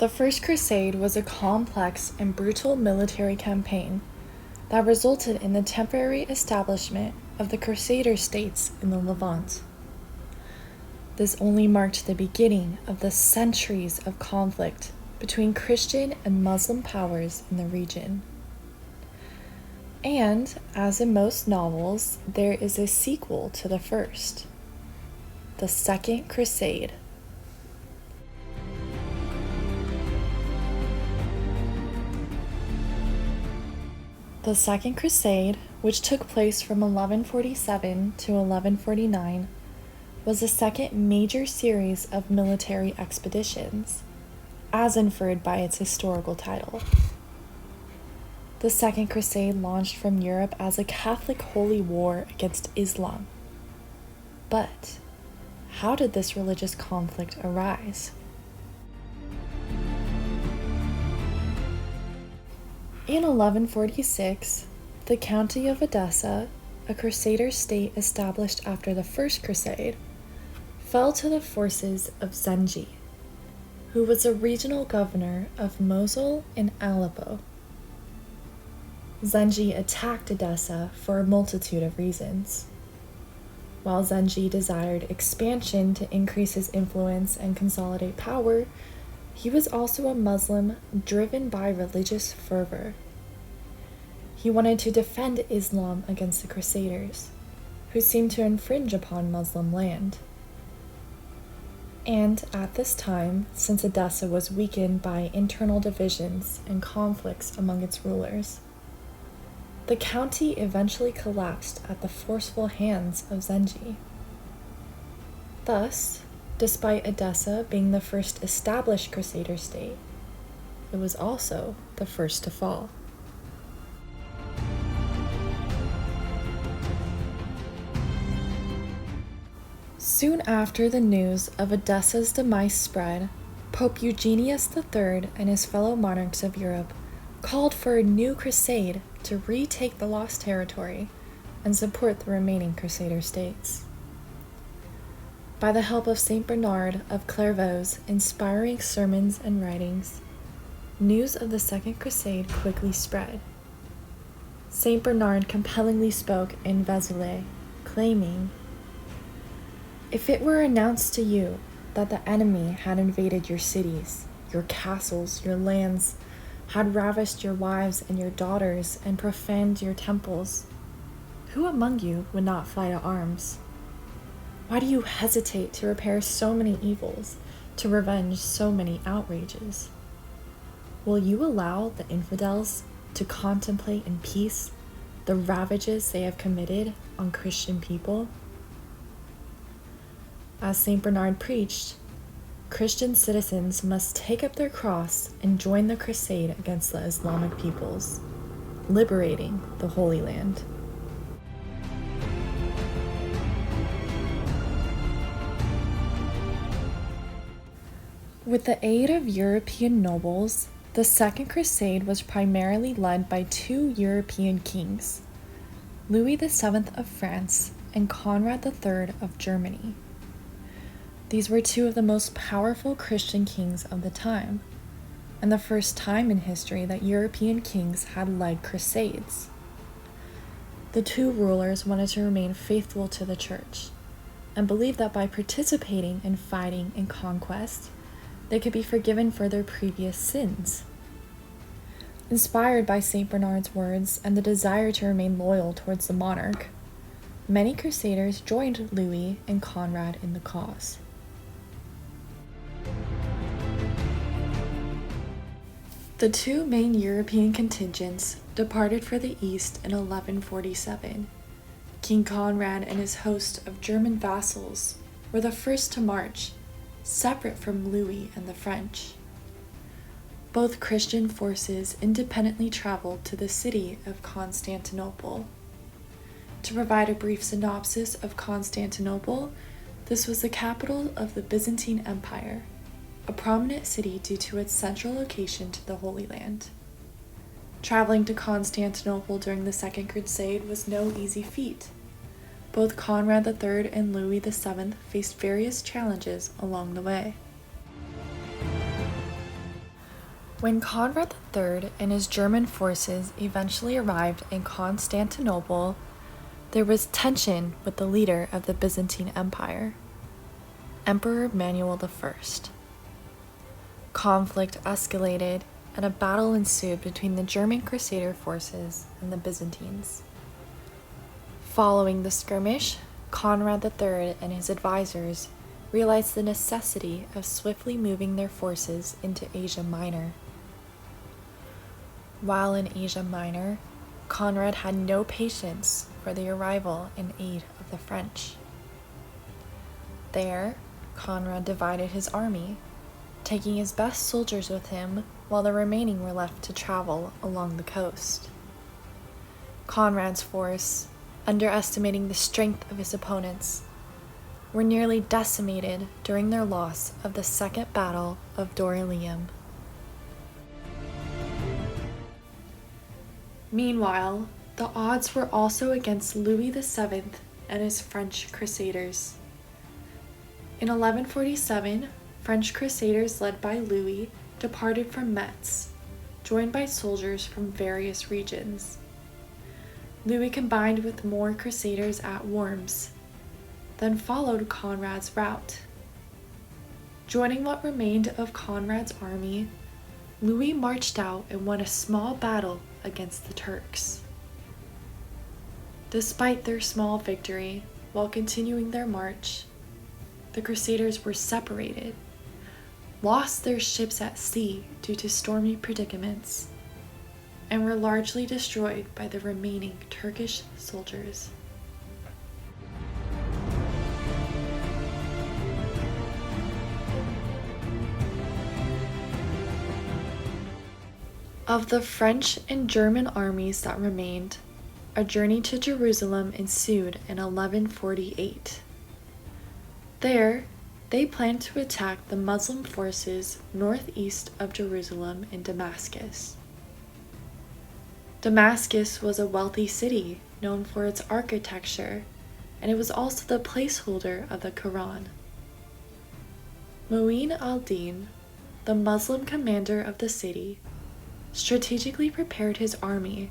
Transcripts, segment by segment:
The First Crusade was a complex and brutal military campaign that resulted in the temporary establishment of the Crusader states in the Levant. This only marked the beginning of the centuries of conflict between Christian and Muslim powers in the region. And, as in most novels, there is a sequel to the first, the Second Crusade. The Second Crusade, which took place from 1147 to 1149, was the second major series of military expeditions, as inferred by its historical title. The Second Crusade launched from Europe as a Catholic holy war against Islam. But how did this religious conflict arise? In 1146, the County of Edessa, a Crusader state established after the First Crusade, fell to the forces of Zengi, who was a regional governor of Mosul and Aleppo. Zengi attacked Edessa for a multitude of reasons. While Zengi desired expansion to increase his influence and consolidate power, he was also a Muslim driven by religious fervor. He wanted to defend Islam against the Crusaders, who seemed to infringe upon Muslim land. And at this time, since Edessa was weakened by internal divisions and conflicts among its rulers, the county eventually collapsed at the forceful hands of Zengi. Thus, despite Edessa being the first established Crusader state, it was also the first to fall. Soon after the news of Edessa's demise spread, Pope Eugenius III and his fellow monarchs of Europe called for a new crusade to retake the lost territory and support the remaining Crusader states. By the help of Saint Bernard of Clairvaux's inspiring sermons and writings, news of the Second Crusade quickly spread. Saint Bernard compellingly spoke in Vézelay, claiming, "If it were announced to you that the enemy had invaded your cities, your castles, your lands, had ravished your wives and your daughters, and profaned your temples, who among you would not fly to arms? Why do you hesitate to repair so many evils, to revenge so many outrages? Will you allow the infidels to contemplate in peace the ravages they have committed on Christian people?" As Saint Bernard preached, Christian citizens must take up their cross and join the crusade against the Islamic peoples, liberating the Holy Land. With the aid of European nobles, the Second Crusade was primarily led by two European kings, Louis VII of France and Conrad III of Germany. These were two of the most powerful Christian kings of the time, and the first time in history that European kings had led crusades. The two rulers wanted to remain faithful to the church, and believed that by participating in fighting and conquest, they could be forgiven for their previous sins. Inspired by Saint Bernard's words and the desire to remain loyal towards the monarch, many crusaders joined Louis and Conrad in the cause. The two main European contingents departed for the east in 1147. King Conrad and his host of German vassals were the first to march, separate from Louis and the French. Both Christian forces independently traveled to the city of Constantinople. To provide a brief synopsis of Constantinople, this was the capital of the Byzantine Empire, a prominent city due to its central location to the Holy Land. Traveling to Constantinople during the Second Crusade was no easy feat. Both Conrad III and Louis VII faced various challenges along the way. When Conrad III and his German forces eventually arrived in Constantinople, there was tension with the leader of the Byzantine Empire, Emperor Manuel I. Conflict escalated, and a battle ensued between the German Crusader forces and the Byzantines. Following the skirmish, Conrad III and his advisors realized the necessity of swiftly moving their forces into Asia Minor. While in Asia Minor, Conrad had no patience for the arrival and aid of the French. There, Conrad divided his army, taking his best soldiers with him while the remaining were left to travel along the coast. Conrad's force, underestimating the strength of his opponents, were nearly decimated during their loss of the Second Battle of Dorylaeum. Meanwhile, the odds were also against Louis VII and his French Crusaders. In 1147, French Crusaders led by Louis departed from Metz, joined by soldiers from various regions. Louis combined with more Crusaders at Worms, then followed Conrad's route. Joining what remained of Conrad's army, Louis marched out and won a small battle against the Turks. Despite their small victory, while continuing their march, the Crusaders were separated, lost their ships at sea due to stormy predicaments, and were largely destroyed by the remaining Turkish soldiers. Of the French and German armies that remained, a journey to Jerusalem ensued in 1148. There, they planned to attack the Muslim forces northeast of Jerusalem in Damascus. Damascus was a wealthy city known for its architecture, and it was also the placeholder of the Quran. Mu'in al-Din, the Muslim commander of the city, strategically prepared his army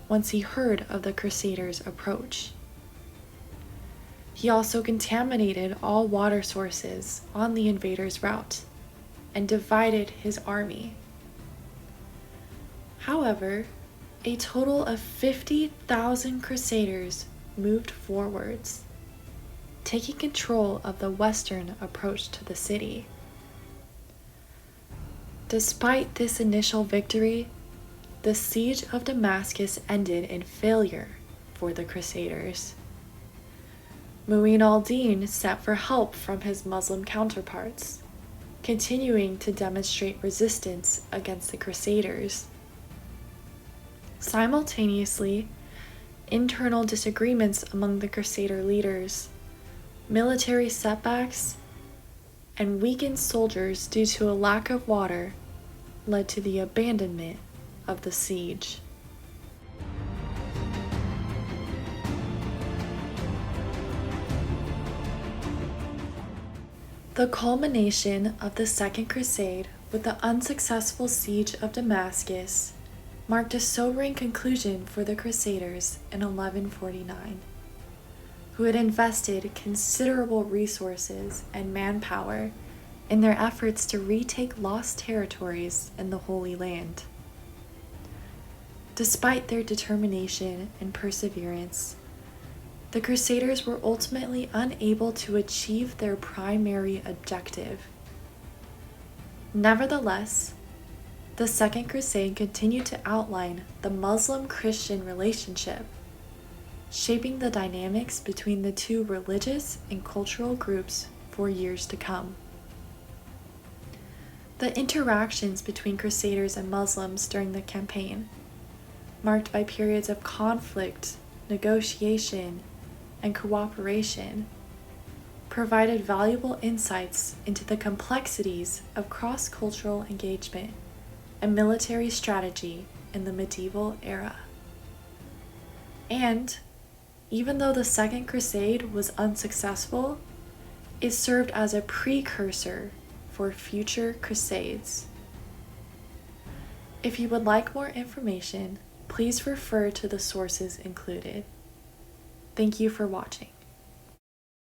once he heard of the Crusaders' approach. He also contaminated all water sources on the invaders' route and divided his army. However, a total of 50,000 Crusaders moved forwards, taking control of the western approach to the city. Despite this initial victory, the siege of Damascus ended in failure for the Crusaders. Mu'in al-Din sent for help from his Muslim counterparts, continuing to demonstrate resistance against the Crusaders. Simultaneously, internal disagreements among the Crusader leaders, military setbacks, and weakened soldiers due to a lack of water led to the abandonment of the siege. The culmination of the Second Crusade with the unsuccessful siege of Damascus marked a sobering conclusion for the Crusaders in 1149, who had invested considerable resources and manpower in their efforts to retake lost territories in the Holy Land. Despite their determination and perseverance, the Crusaders were ultimately unable to achieve their primary objective. Nevertheless, the Second Crusade continued to outline the Muslim-Christian relationship, shaping the dynamics between the two religious and cultural groups for years to come. The interactions between Crusaders and Muslims during the campaign, marked by periods of conflict, negotiation, and cooperation, provided valuable insights into the complexities of cross-cultural engagement and military strategy in the medieval era. And, even though the Second Crusade was unsuccessful, it served as a precursor for future crusades. If you would like more information, please refer to the sources included. Thank you for watching.